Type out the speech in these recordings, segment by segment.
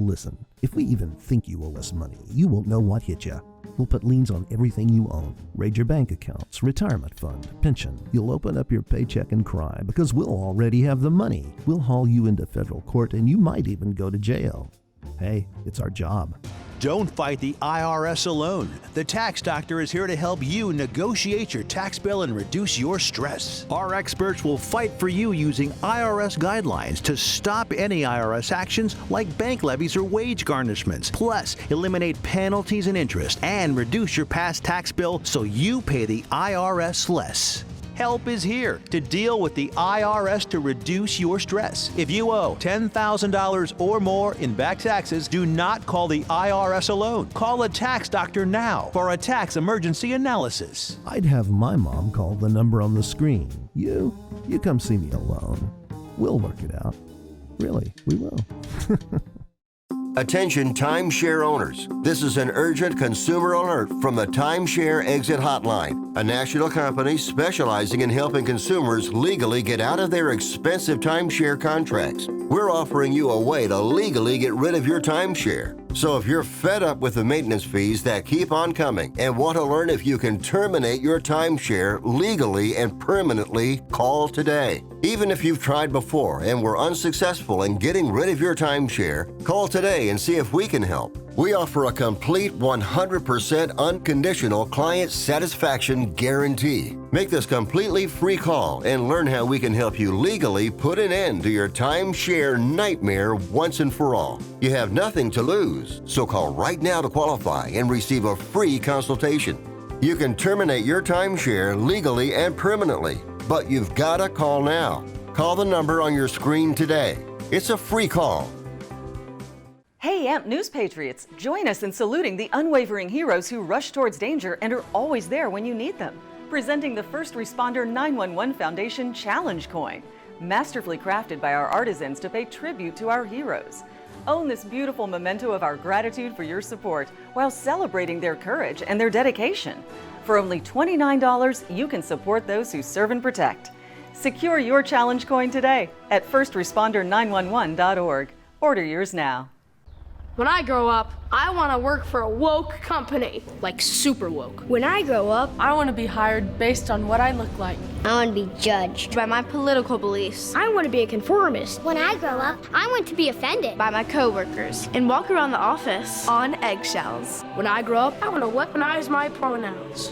Listen, if we even think you owe us money, you won't know what hit you. We'll put liens on everything you own. Raid your bank accounts, retirement fund, pension. You'll open up your paycheck and cry because we'll already have the money. We'll haul you into federal court and you might even go to jail. Hey, it's our job. Don't fight the IRS alone. The Tax Doctor is here to help you negotiate your tax bill and reduce your stress. Our experts will fight for you using IRS guidelines to stop any IRS actions like bank levies or wage garnishments. Plus, eliminate penalties and interest and reduce your past tax bill so you pay the IRS less. Help is here to deal with the IRS to reduce your stress. If you owe $10,000 or more in back taxes, do not call the IRS alone. Call a tax doctor now for a tax emergency analysis. I'd have my mom call the number on the screen. You come see me alone. We'll work it out. Really, we will. Attention timeshare owners. This is an urgent consumer alert from the Timeshare Exit Hotline, a national company specializing in helping consumers legally get out of their expensive timeshare contracts. We're offering you a way to legally get rid of your timeshare. So if you're fed up with the maintenance fees that keep on coming and want to learn if you can terminate your timeshare legally and permanently, call today. Even if you've tried before and were unsuccessful in getting rid of your timeshare, call today and see if we can help. We offer a complete 100% unconditional client satisfaction guarantee. Make this completely free call and learn how we can help you legally put an end to your timeshare nightmare once and for all. You have nothing to lose, so call right now to qualify and receive a free consultation. You can terminate your timeshare legally and permanently, but you've got to call now. Call the number on your screen today. It's a free call. Hey, AMP News Patriots, join us in saluting the unwavering heroes who rush towards danger and are always there when you need them. Presenting the First Responder 911 Foundation Challenge Coin, masterfully crafted by our artisans to pay tribute to our heroes. Own this beautiful memento of our gratitude for your support while celebrating their courage and their dedication. For only $29, you can support those who serve and protect. Secure your challenge coin today at firstresponder911.org. Order yours now. When I grow up, I want to work for a woke company, like super woke. When I grow up, I want to be hired based on what I look like. I want to be judged by my political beliefs. I want to be a conformist. When I grow up, I want to be offended by my coworkers and walk around the office on eggshells. When I grow up, I want to weaponize my pronouns.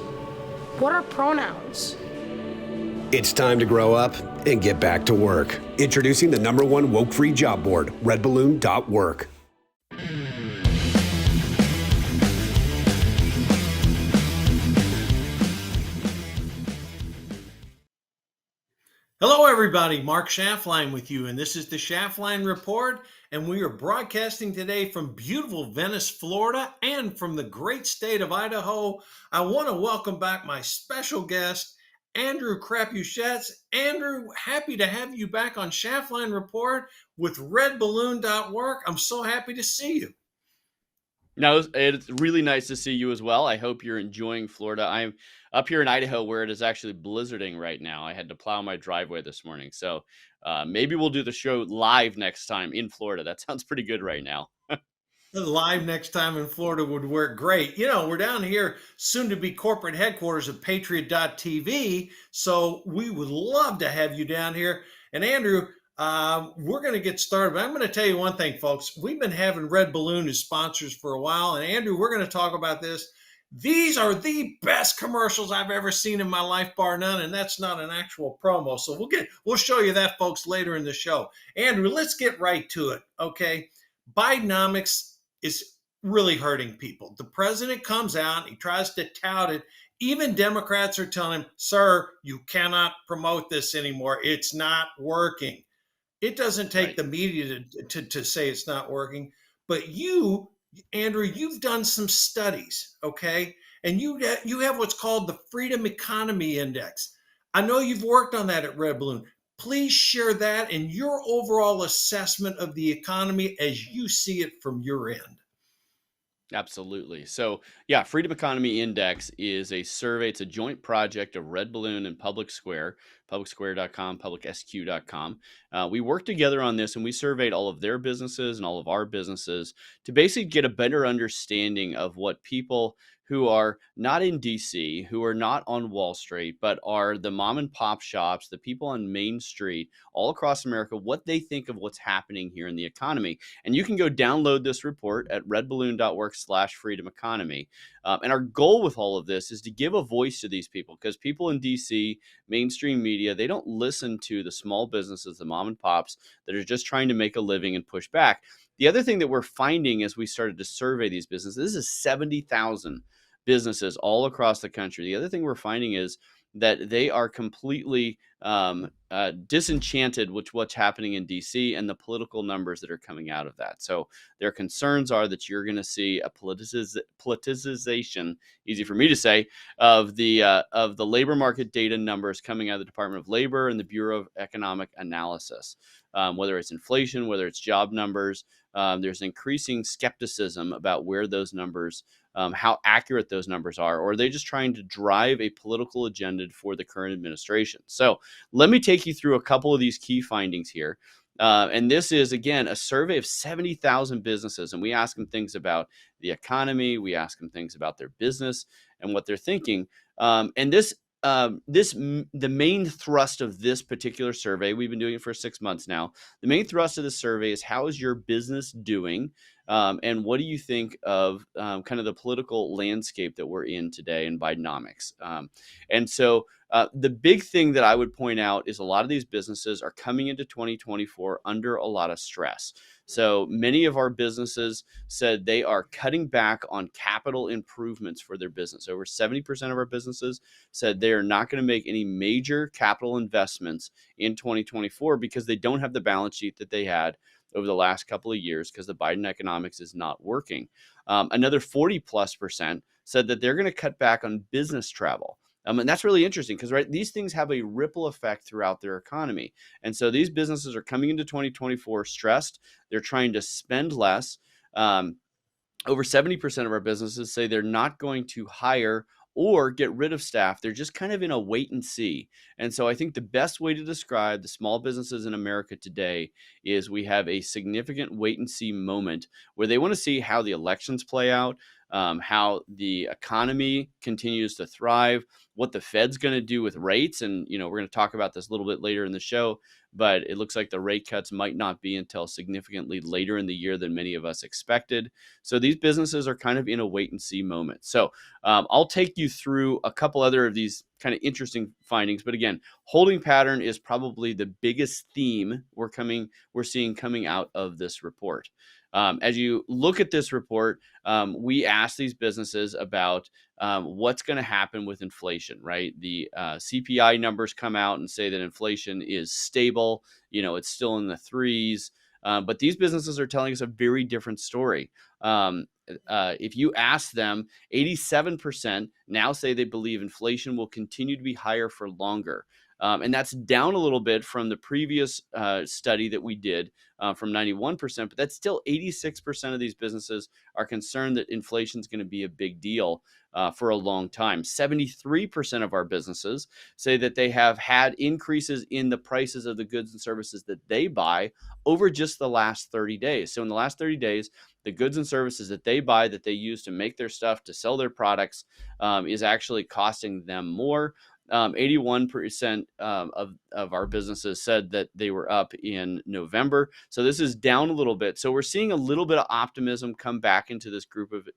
What are pronouns? It's time to grow up and get back to work. Introducing the #1 woke-free job board, redballoon.work. Hello, everybody. Mark Schaftlein with you, and this is the Schaftlein Report, and we are broadcasting today from beautiful Venice, Florida, and from the great state of Idaho. I want to welcome back my special guest, Andrew Crapuchettes. Andrew, happy to have you back on Schaftlein Report with redballoon.work. I'm so happy to see you. No, it's really nice to see you as well. I hope you're enjoying Florida. I'm up here in Idaho where it is actually blizzarding right now. I had to plow my driveway this morning. So maybe we'll do the show live next time in Florida. That sounds pretty good right now. Live next time in Florida would work great. You know, we're down here soon to be corporate headquarters of Patriot.tv. So we would love to have you down here. And Andrew, we're going to get started, but I'm going to tell you one thing, folks. We've been having Red Balloon as sponsors for a while, and Andrew, we're going to talk about this. These are the best commercials I've ever seen in my life, bar none, and that's not an actual promo. So we'll show you that, folks, later in the show. Andrew, let's get right to it, okay? Bidenomics is really hurting people. The president comes out, he tries to tout it. Even Democrats are telling him, sir, you cannot promote this anymore. It's not working. It doesn't take the media to say it's not working, but you, Andrew, you've done some studies, okay? And you have what's called the Freedom Economy Index. I know you've worked on that at Red Balloon. Please share that and your overall assessment of the economy as you see it from your end. Absolutely. So yeah, Freedom Economy Index is a survey. It's a joint project of Red Balloon and Public Square. publicsquare.com, publicsq.com. We worked together on this, and we surveyed all of their businesses and all of our businesses to basically get a better understanding of what people who are not in DC, who are not on Wall Street, but are the mom and pop shops, the people on Main Street all across America, what they think of what's happening here in the economy. And you can go download this report at redballoon.org/freedom economy. And our goal with all of this is to give a voice to these people, because people in DC, mainstream media, they don't listen to the small businesses, the mom and pops that are just trying to make a living and push back. The other thing that we're finding as we started to survey these businesses, this is 70,000 businesses all across the country. The other thing we're finding is that they are completely disenchanted with what's happening in DC and the political numbers that are coming out of that. So their concerns are that you're going to see a politicization, easy for me to say, of the labor market data numbers coming out of the Department of Labor and the Bureau of Economic Analysis. Whether it's inflation, whether it's job numbers, there's increasing skepticism about where those numbers, how accurate those numbers are, or are they just trying to drive a political agenda for the current administration? So let me take you through a couple of these key findings here. And this is, again, a survey of 70,000 businesses. And we ask them things about the economy. We ask them things about their business and what they're thinking. And the main thrust of this particular survey, we've been doing it for 6 months now. The main thrust of the survey is, how is your business doing? And what do you think of kind of the political landscape that we're in today in Bidenomics? And so the big thing that I would point out is a lot of these businesses are coming into 2024 under a lot of stress. So many of our businesses said they are cutting back on capital improvements for their business. Over 70% of our businesses said they are not going to make any major capital investments in 2024 because they don't have the balance sheet that they had over the last couple of years because the Biden economics is not working. Another 40+% said that they're going to cut back on business travel. And that's really interesting because, right, these things have a ripple effect throughout their economy. And so these businesses are coming into 2024 stressed. They're trying to spend less. Over 70% of our businesses say they're not going to hire or get rid of staff. They're just kind of in a wait and see. And so I think the best way to describe the small businesses in America today is we have a significant wait and see moment where they want to see how the elections play out, how the economy continues to thrive, what the Fed's going to do with rates. And, we're going to talk about this a little bit later in the show, but it looks like the rate cuts might not be until significantly later in the year than many of us expected. So these businesses are kind of in a wait and see moment. So I'll take you through a couple other of these kind of interesting findings. But again, holding pattern is probably the biggest theme we're seeing coming out of this report. As you look at this report, we asked these businesses about what's going to happen with inflation, right? The CPI numbers come out and say that inflation is stable. It's still in the 3s. But these businesses are telling us a very different story. If you ask them, 87% now say they believe inflation will continue to be higher for longer. And that's down a little bit from the previous study that we did from 91%, but that's still 86% of these businesses are concerned that inflation is going to be a big deal for a long time. 73% of our businesses say that they have had increases in the prices of the goods and services that they buy over just the last 30 days. So in the last 30 days, the goods and services that they buy, that they use to make their stuff, to sell their products, is actually costing them more. 81% of our businesses said that they were up in November. So this is down a little bit. So we're seeing a little bit of optimism come back into this group of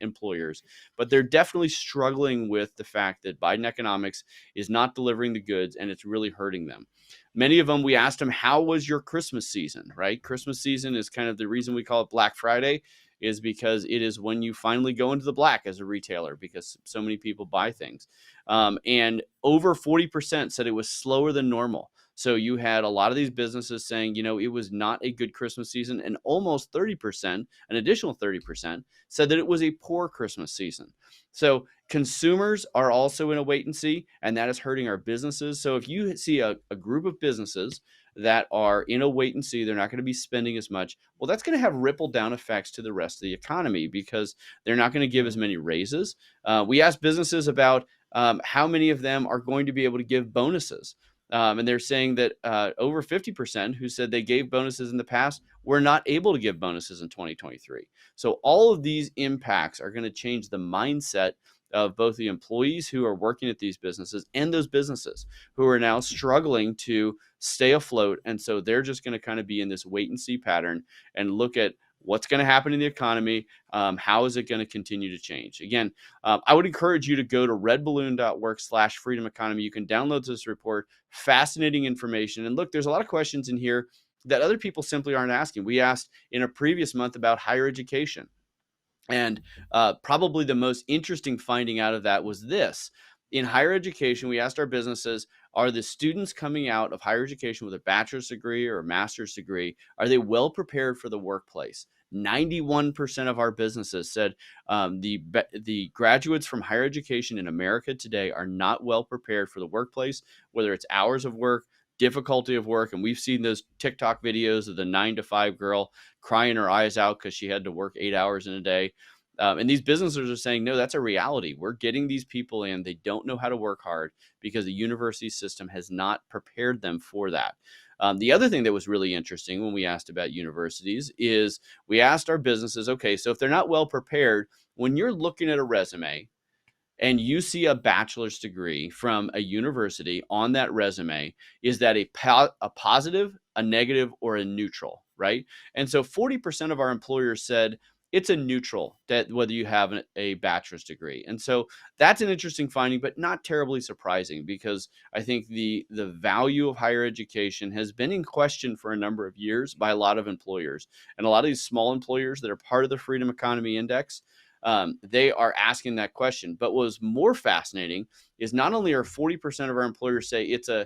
employers, but they're definitely struggling with the fact that Biden economics is not delivering the goods and it's really hurting them. Many of them, we asked them, how was your Christmas season, right? Christmas season is kind of the reason we call it Black Friday, is because it is when you finally go into the black as a retailer because so many people buy things. And over 40% said it was slower than normal. So you had a lot of these businesses saying, it was not a good Christmas season, and almost 30%, an additional 30%, said that it was a poor Christmas season. So consumers are also in a wait and see, and that is hurting our businesses. So if you see a group of businesses that are in a wait and see, they're not going to be spending as much, well, that's going to have ripple down effects to the rest of the economy because they're not going to give as many raises. We asked businesses about how many of them are going to be able to give bonuses. And they're saying that over 50% who said they gave bonuses in the past were not able to give bonuses in 2023. So all of these impacts are going to change the mindset of both the employees who are working at these businesses and those businesses who are now struggling to stay afloat. And so they're just going to kind of be in this wait and see pattern and look at what's going to happen in the economy. How is it going to continue to change? Again, I would encourage you to go to redballoon.work/freedom economy. You can download this report, fascinating information. And look, there's a lot of questions in here that other people simply aren't asking. We asked in a previous month about higher education. And probably the most interesting finding out of that was this. In higher education, we asked our businesses, are the students coming out of higher education with a bachelor's degree or a master's degree, are they well prepared for the workplace? 91% of our businesses said the graduates from higher education in America today are not well prepared for the workplace, whether it's hours of work, difficulty of work. And we've seen those TikTok videos of the 9 to 5 girl crying her eyes out because she had to work 8 hours in a day. And these businesses are saying, no, that's a reality. We're getting these people in. They don't know how to work hard because the university system has not prepared them for that. The other thing that was really interesting when we asked about universities is we asked our businesses, okay, so if they're not well prepared, when you're looking at a resume and you see a bachelor's degree from a university on that resume, is that a positive, a negative, or a neutral, right? And so 40% of our employers said it's a neutral, that whether you have a bachelor's degree. And so that's an interesting finding, but not terribly surprising, because I think the value of higher education has been in question for a number of years by a lot of employers. And a lot of these small employers that are part of the Freedom Economy Index, they are asking that question. But what was more fascinating is not only are 40% of our employers say it's a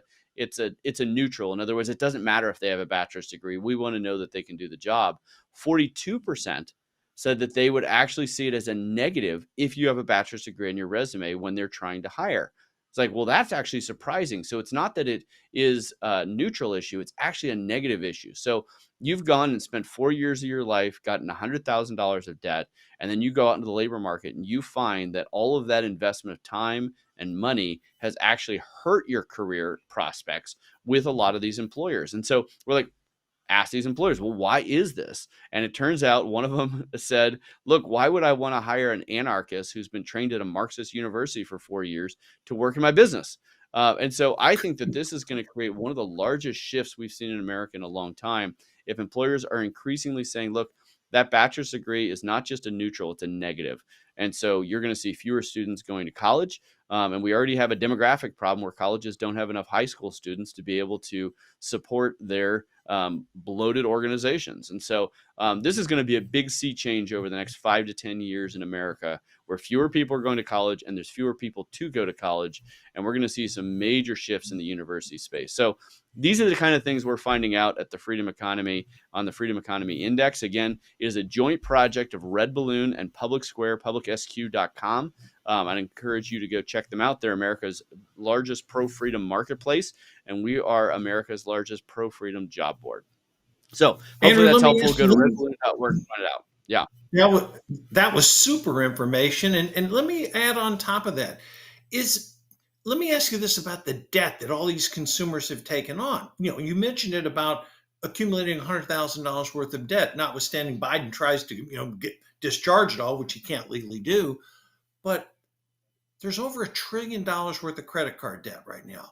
neutral. In other words, it doesn't matter if they have a bachelor's degree. We want to know that they can do the job. 42% said that they would actually see it as a negative if you have a bachelor's degree in your resume when they're trying to hire. It's like, well, that's actually surprising. So it's not that it is a neutral issue. It's actually a negative issue. So you've gone and spent 4 years of your life, gotten $100,000 of debt, and then you go out into the labor market and you find that all of that investment of time and money has actually hurt your career prospects with a lot of these employers. And so we're like, ask these employers, well, why is this? And it turns out one of them said, look, why would I want to hire an anarchist who's been trained at a Marxist university for 4 years to work in my business? And so I think that this is going to create one of the largest shifts we've seen in America in a long time. If employers are increasingly saying, look, that bachelor's degree is not just a neutral, it's a negative. And so you're going to see fewer students going to college. And we already have a demographic problem where colleges don't have enough high school students to be able to support their bloated organizations. And so this is going to be a big sea change over the next 5 to 10 years in America, where fewer people are going to college and there's fewer people to go to college. And we're going to see some major shifts in the university space. So these are the kind of things we're finding out at the Freedom Economy on the Freedom Economy Index. Again, it is a joint project of Red Balloon and Public Square, publicsq.com. I'd encourage you to go check them out. They're America's largest pro-freedom marketplace, and we are America's largest pro-freedom job board. So hopefully that's helpful. Go to redballoon.org and find it out. Yeah. That was super information. And let me add on top of that let me ask you this about the debt that all these consumers have taken on. You mentioned it about accumulating $100,000 worth of debt, notwithstanding Biden tries to, get discharged it all, which he can't legally do. But there's over $1 trillion worth of credit card debt right now.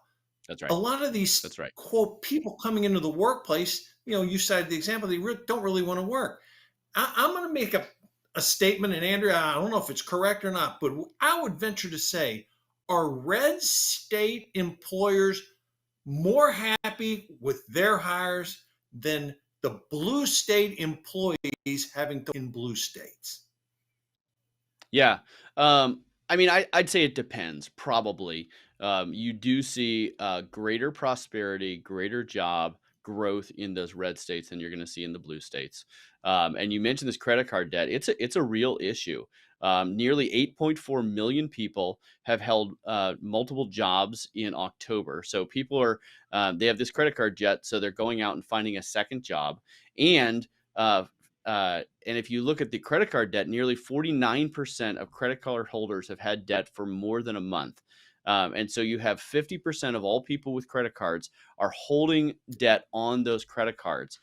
That's right. A lot of these, quote, people coming into the workplace, you cited the example, they don't really want to work. I'm going to make a statement, and Andrew, I don't know if it's correct or not, but I would venture to say, are red state employers more happy with their hires than the blue state employees having to in blue states? Yeah. I mean, I'd say it depends, probably. You do see greater prosperity, greater job growth in those red states than you're going to see in the blue states. And you mentioned this credit card debt. It's a real issue. Nearly 8.4 million people have held multiple jobs in October. So people are, they have this credit card debt, so they're going out and finding a second job. And if you look at the credit card debt, nearly 49% of credit card holders have had debt for more than a month. And so you have 50% of all people with credit cards are holding debt on those credit cards.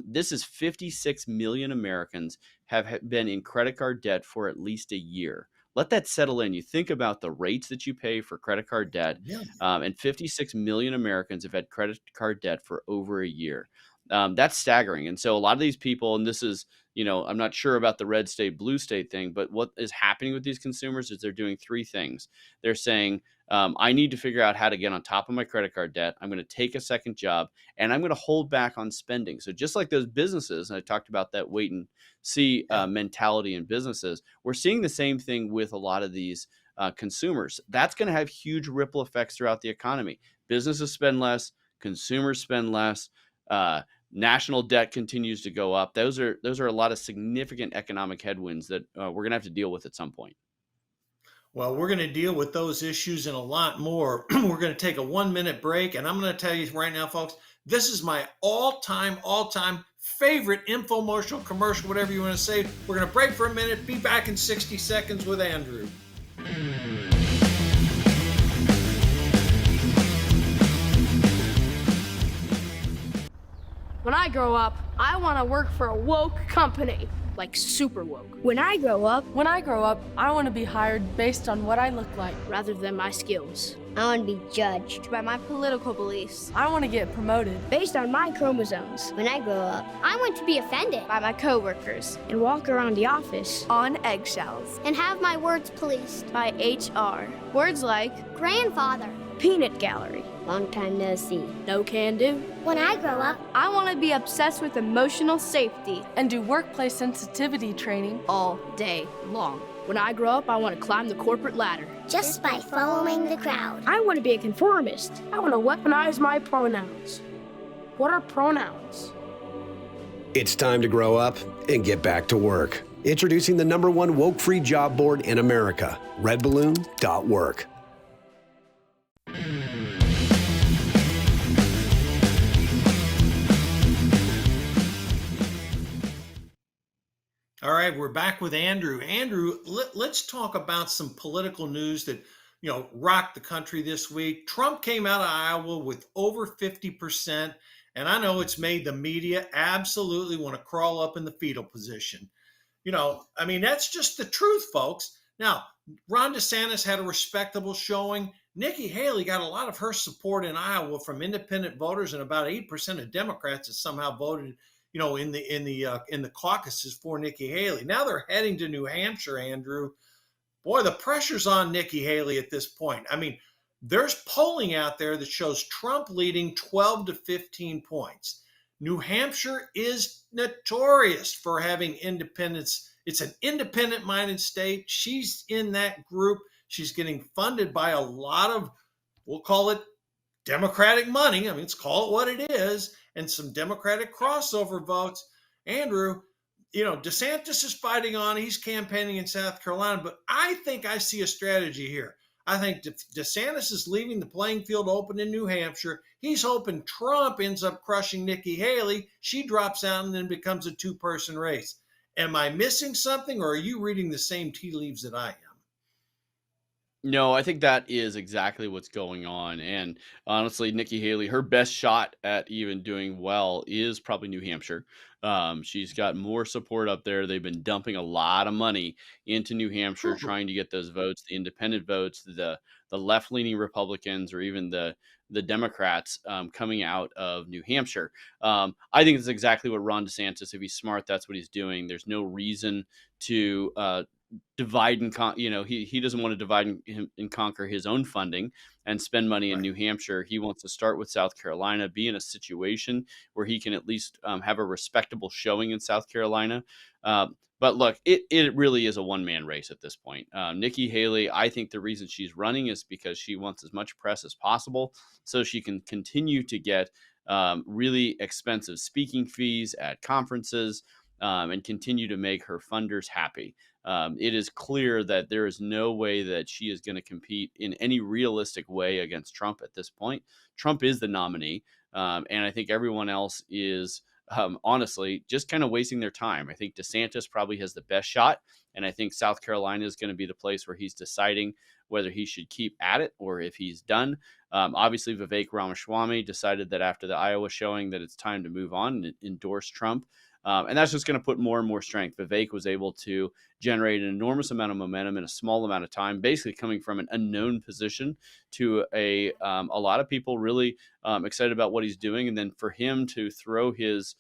This is 56 million Americans have been in credit card debt for at least a year. Let that settle in. You think about the rates that you pay for credit card debt, and 56 million Americans have had credit card debt for over a year. That's staggering. And so a lot of these people, and this is, I'm not sure about the red state, blue state thing, but what is happening with these consumers is they're doing three things. They're saying, I need to figure out how to get on top of my credit card debt. I'm going to take a second job and I'm going to hold back on spending. So just like those businesses, and I talked about that wait and see mentality in businesses, we're seeing the same thing with a lot of these consumers. That's going to have huge ripple effects throughout the economy. Businesses spend less, consumers spend less, national debt continues to go up. Those are a lot of significant economic headwinds that we're going to have to deal with at some point. Well, we're going to deal with those issues and a lot more. We're going to take a 1-minute break. And I'm going to tell you right now, folks, this is my all-time favorite infomercial, commercial, whatever you want to say. We're going to break for a minute. Be back in 60 seconds with Andrew. When I grow up, I want to work for a woke company, like super woke. When I grow up, I want to be hired based on what I look like, rather than my skills. I want to be judged By my political beliefs. I want to get promoted based on my chromosomes. When I grow up, I want to be offended By my coworkers. and walk around the office On eggshells. and have my words policed. By HR. Words like Grandfather. peanut gallery. Long time no see. no can do. When I grow up, I want to be obsessed with emotional safety and do workplace sensitivity training. all day long. When I grow up, I want to climb the corporate ladder. just by following the crowd. I want to be a conformist. I want to weaponize my pronouns. What are pronouns? It's time to grow up and get back to work. Introducing the #1 woke-free job board in America, redballoon.work. All right, we're back with Andrew. Andrew, let's talk about some political news that, rocked the country this week. Trump came out of Iowa with over 50%, and I know it's made the media absolutely want to crawl up in the fetal position. That's just the truth, folks. Now, Ron DeSantis had a respectable showing. Nikki Haley got a lot of her support in Iowa from independent voters, and about 8% of Democrats that somehow voted in the caucuses for Nikki Haley. Now they're heading to New Hampshire, Andrew. Boy, the pressure's on Nikki Haley at this point. There's polling out there that shows Trump leading 12 to 15 points. New Hampshire is notorious for having independents. It's an independent-minded state. She's in that group. She's getting funded by a lot of, we'll call it Democratic money. Let's call it what it is. And some Democratic crossover votes. Andrew, DeSantis is fighting on. He's campaigning in South Carolina. But I think I see a strategy here. I think DeSantis is leaving the playing field open in New Hampshire. He's hoping Trump ends up crushing Nikki Haley. She drops out and then becomes a two-person race. Am I missing something, or are you reading the same tea leaves that I am? No, I think that is exactly what's going on. And honestly, Nikki Haley, her best shot at even doing well is probably New Hampshire. She's got more support up there. They've been dumping a lot of money into New Hampshire, trying to get those votes, the independent votes, the left-leaning Republicans, or even the Democrats coming out of New Hampshire. I think it's exactly what Ron DeSantis, if he's smart, that's what he's doing. There's no reason to divide and he doesn't want to divide and conquer his own funding and spend money in New Hampshire. He wants to start with South Carolina, be in a situation where he can at least have a respectable showing in South Carolina. But look, it really is a one-man race at this point. Nikki Haley, I think the reason she's running is because she wants as much press as possible so she can continue to get really expensive speaking fees at conferences and continue to make her funders happy. It is clear that there is no way that she is going to compete in any realistic way against Trump at this point. Trump is the nominee, and I think everyone else is honestly just kind of wasting their time. I think DeSantis probably has the best shot, and I think South Carolina is going to be the place where he's deciding whether he should keep at it or if he's done. Obviously, Vivek Ramaswamy decided that after the Iowa showing that it's time to move on and endorse Trump. And that's just going to put more and more strength. Vivek was able to generate an enormous amount of momentum in a small amount of time, basically coming from an unknown position to a lot of people really excited about what he's doing. And then for him to throw his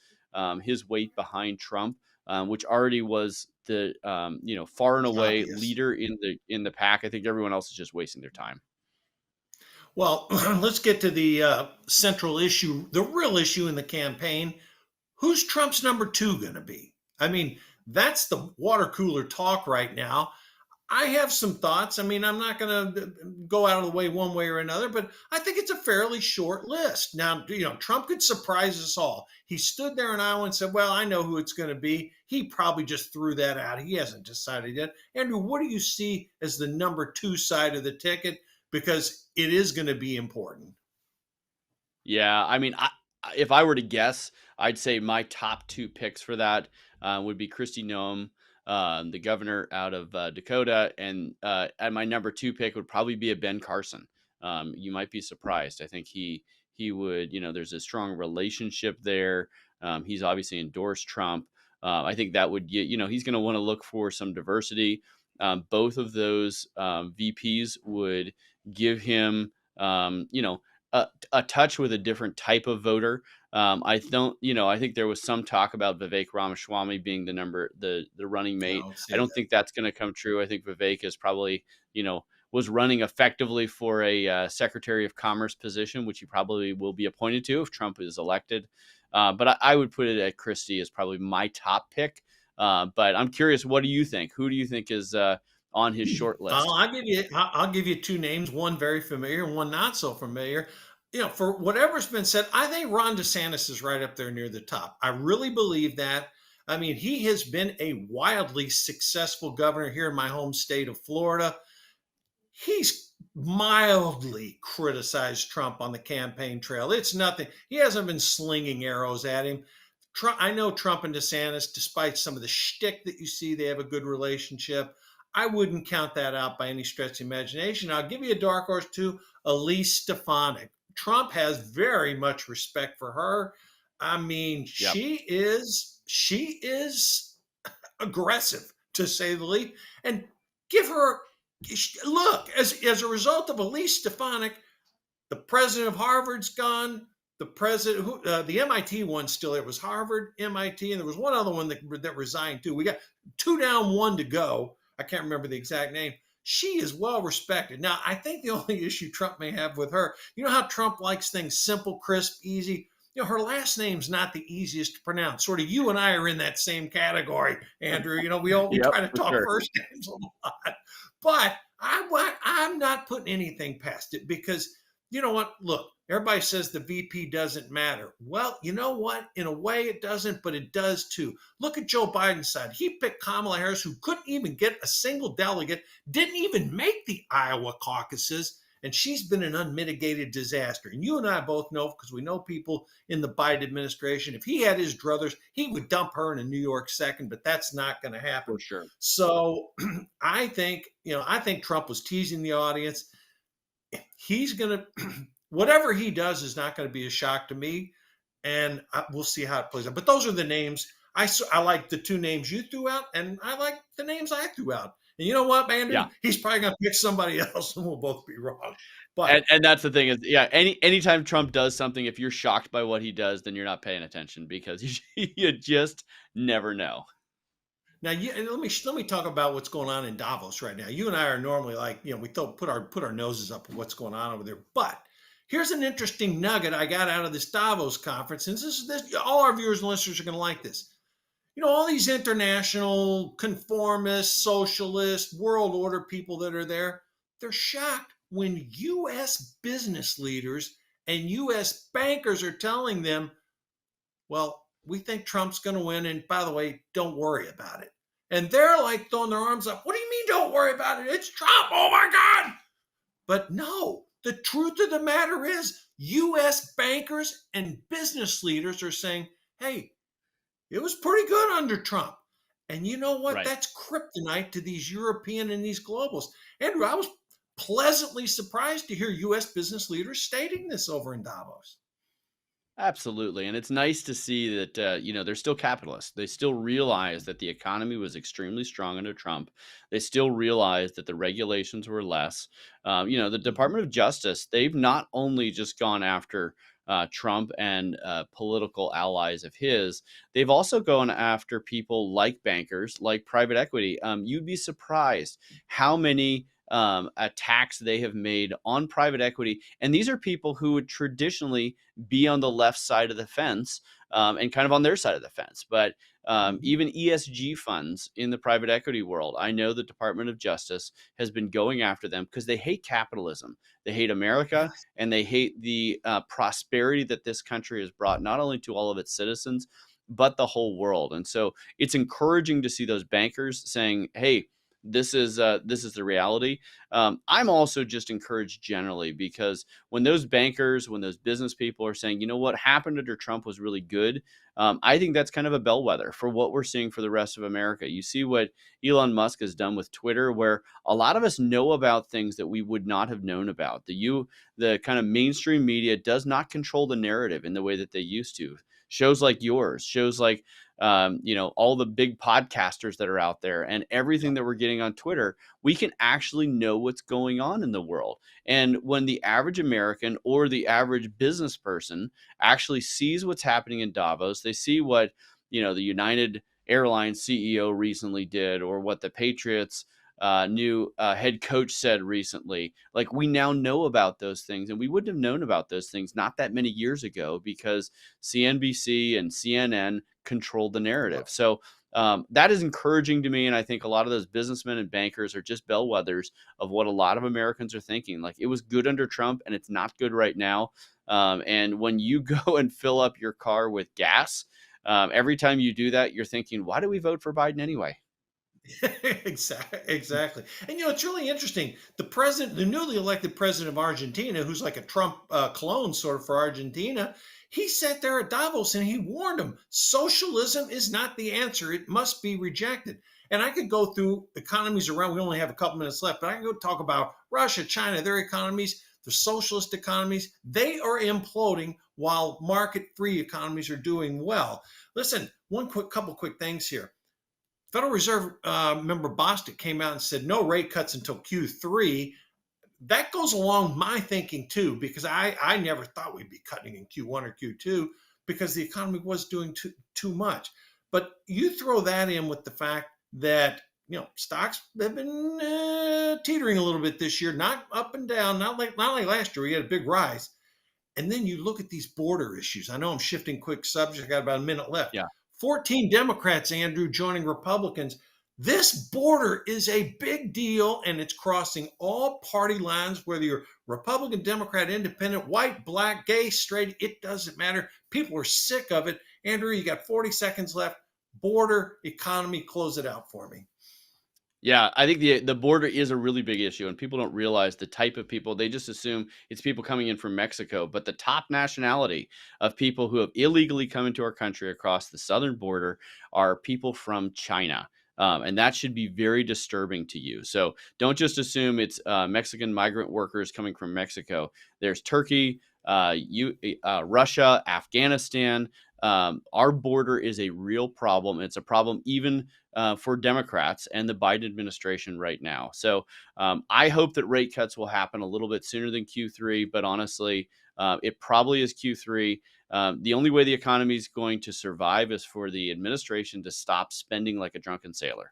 weight behind Trump, which already was the far and away Obvious leader in the pack. I think everyone else is just wasting their time. Well, let's get to the central issue, the real issue in the campaign. Who's Trump's number 2 going to be? I mean, that's the water cooler talk right now. I have some thoughts. I mean, I'm not going to go out of the way one way or another, but I think it's a fairly short list. Now, Trump could surprise us all. He stood there in Iowa and said, well, I know who it's going to be. He probably just threw that out. He hasn't decided yet. Andrew, what do you see as the number 2 side of the ticket? Because it is going to be important. Yeah, I mean, if I were to guess, I'd say my top 2 picks for that would be Kristi Noem, the governor out of Dakota, and my number 2 pick would probably be a Ben Carson. You might be surprised. I think he would. There's a strong relationship there. He's obviously endorsed Trump. I think that would he's going to want to look for some diversity. Both of those VPs would give him a touch with a different type of voter. I think there was some talk about Vivek Ramaswamy being the running mate. I don't think that's going to come true. I think Vivek is probably, was running effectively for a Secretary of Commerce position, which he probably will be appointed to if Trump is elected. But I would put it at Kristi as probably my top pick. But I'm curious, what do you think? Who do you think is on his short list? I'll give you 2 names, one very familiar and one not so familiar. For whatever's been said, I think Ron DeSantis is right up there near the top. I really believe that. I mean, he has been a wildly successful governor here in my home state of Florida. He's mildly criticized Trump on the campaign trail. It's nothing. He hasn't been slinging arrows at him. I know Trump and DeSantis, despite some of the shtick that you see, they have a good relationship. I wouldn't count that out by any stretch of the imagination. I'll give you a dark horse too, Elise Stefanik. Trump has very much respect for her. I mean, Yep. she is aggressive, to say the least. And give her look, as a result of Elise Stefanik, the president of Harvard's gone. The president, the MIT one still, it was Harvard, MIT, and there was one other one that resigned too. We got 2 down, 1 to go. I can't remember the exact name. She is well respected. Now, I think the only issue Trump may have with her, you know how Trump likes things simple, crisp, easy? Her last name's not the easiest to pronounce. Sort of you and I are in that same category, Andrew. We try to talk first names a lot. But I'm not putting anything past it because, you know what? Look, everybody says the VP doesn't matter. Well, you know what? In a way it doesn't, but it does too. Look at Joe Biden's side. He picked Kamala Harris, who couldn't even get a single delegate, didn't even make the Iowa caucuses, and she's been an unmitigated disaster. And you and I both know, because we know people in the Biden administration, if he had his druthers, he would dump her in a New York second, but that's not going to happen. For sure. So I think Trump was teasing the audience. He's going to, whatever he does is not going to be a shock to me, and we'll see how it plays out. But those are the names. I like the 2 names you threw out, and I like the names I threw out. And you know what, Andrew? Yeah. He's probably going to pick somebody else, and we'll both be wrong. But and that's the thing is, anytime Trump does something, if you're shocked by what he does, then you're not paying attention because you just never know. now, let me talk about what's going on in Davos right now. You and I are normally like, we put our noses up at what's going on over there. But here's an interesting nugget I got out of this Davos conference, and this all our viewers and listeners are going to like this. All these international conformist, socialist, world order people that are there, they're shocked when U.S. business leaders and U.S. bankers are telling them, well, we think Trump's going to win, and by the way, don't worry about it. And they're like throwing their arms up. What do you mean don't worry about it? It's Trump. Oh, my God. But no, the truth of the matter is U.S. bankers and business leaders are saying, hey, it was pretty good under Trump. And you know what? Right. That's kryptonite to these European and these globals. Andrew, I was pleasantly surprised to hear U.S. business leaders stating this over in Davos. Absolutely. And it's nice to see that, they're still capitalists. They still realize that the economy was extremely strong under Trump. They still realize that the regulations were less. The Department of Justice, they've not only just gone after Trump and political allies of his, they've also gone after people like bankers, like private equity. You'd be surprised how many attacks they have made on private equity. And these are people who would traditionally be on the left side of the fence and kind of on their side of the fence. But even ESG funds in the private equity world, I know the Department of Justice has been going after them because they hate capitalism. They hate America, and they hate the prosperity that this country has brought not only to all of its citizens, but the whole world. And so it's encouraging to see those bankers saying, hey, this is the reality. I'm also just encouraged generally because when those bankers, when those business people are saying, what happened under Trump was really good, I think that's kind of a bellwether for what we're seeing for the rest of America. You see what Elon Musk has done with Twitter, where a lot of us know about things that we would not have known about. The kind of mainstream media does not control the narrative in the way that they used to. Shows like yours, shows like all the big podcasters that are out there, and everything that we're getting on Twitter, we can actually know what's going on in the world. And when the average American or the average business person actually sees what's happening in Davos, they see what, the United Airlines CEO recently did, or what the Patriots new head coach said recently. Like, we now know about those things, and we wouldn't have known about those things not that many years ago because CNBC and CNN controlled the narrative. So that is encouraging to me. And I think a lot of those businessmen and bankers are just bellwethers of what a lot of Americans are thinking. Like, it was good under Trump and it's not good right now. And when you go and fill up your car with gas, every time you do that, you're thinking, why do we vote for Biden anyway? Exactly. And it's really interesting. The newly elected president of Argentina, who's like a Trump clone sort of for Argentina, he sat there at Davos and he warned them, socialism is not the answer. It must be rejected. And I could go through economies around. We only have a couple minutes left, but I can go talk about Russia, China, their economies, the socialist economies. They are imploding while market-free economies are doing well. Listen, couple quick things here. Federal Reserve member Bostic came out and said no rate cuts until Q3. That goes along my thinking too, because I never thought we'd be cutting in Q1 or Q2 because the economy was doing too much. But you throw that in with the fact that stocks have been teetering a little bit this year, not up and down, not like last year. We had a big rise, and then you look at these border issues. I know I'm shifting quick subject. I got about a minute left. Yeah. 14 Democrats, Andrew, joining Republicans. This border is a big deal, and it's crossing all party lines, whether you're Republican, Democrat, Independent, white, black, gay, straight, it doesn't matter. People are sick of it. Andrew, you got 40 seconds left. Border, economy, close it out for me. Yeah, I think the border is a really big issue, and people don't realize the type of people. They just assume it's people coming in from Mexico, but the top nationality of people who have illegally come into our country across the southern border are people from China. And that should be very disturbing to you. So don't just assume it's Mexican migrant workers coming from Mexico. There's Turkey, Russia, Afghanistan. Our border is a real problem. It's a problem even for Democrats and the Biden administration right now. So I hope that rate cuts will happen a little bit sooner than Q3, but honestly, it probably is Q3. The only way the economy is going to survive is for the administration to stop spending like a drunken sailor.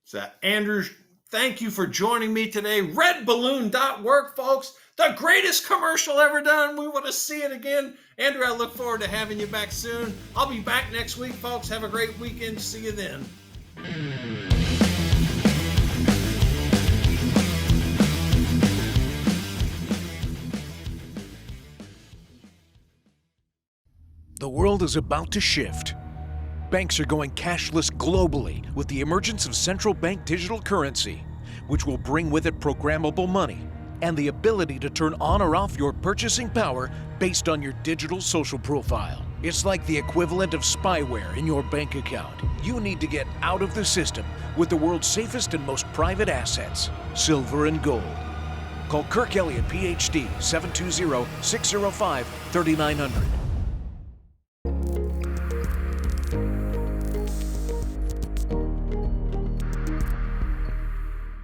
So, Andrew, thank you for joining me today. Redballoon.work, folks. The greatest commercial ever done. We want to see it again. Andrew, I look forward to having you back soon. I'll be back next week, folks. Have a great weekend. See you then. The world is about to shift. Banks are going cashless globally with the emergence of central bank digital currency, which will bring with it programmable money and the ability to turn on or off your purchasing power based on your digital social profile. It's like the equivalent of spyware in your bank account. You need to get out of the system with the world's safest and most private assets, silver and gold. Call Kirk Elliott, PhD, 720-605-3900.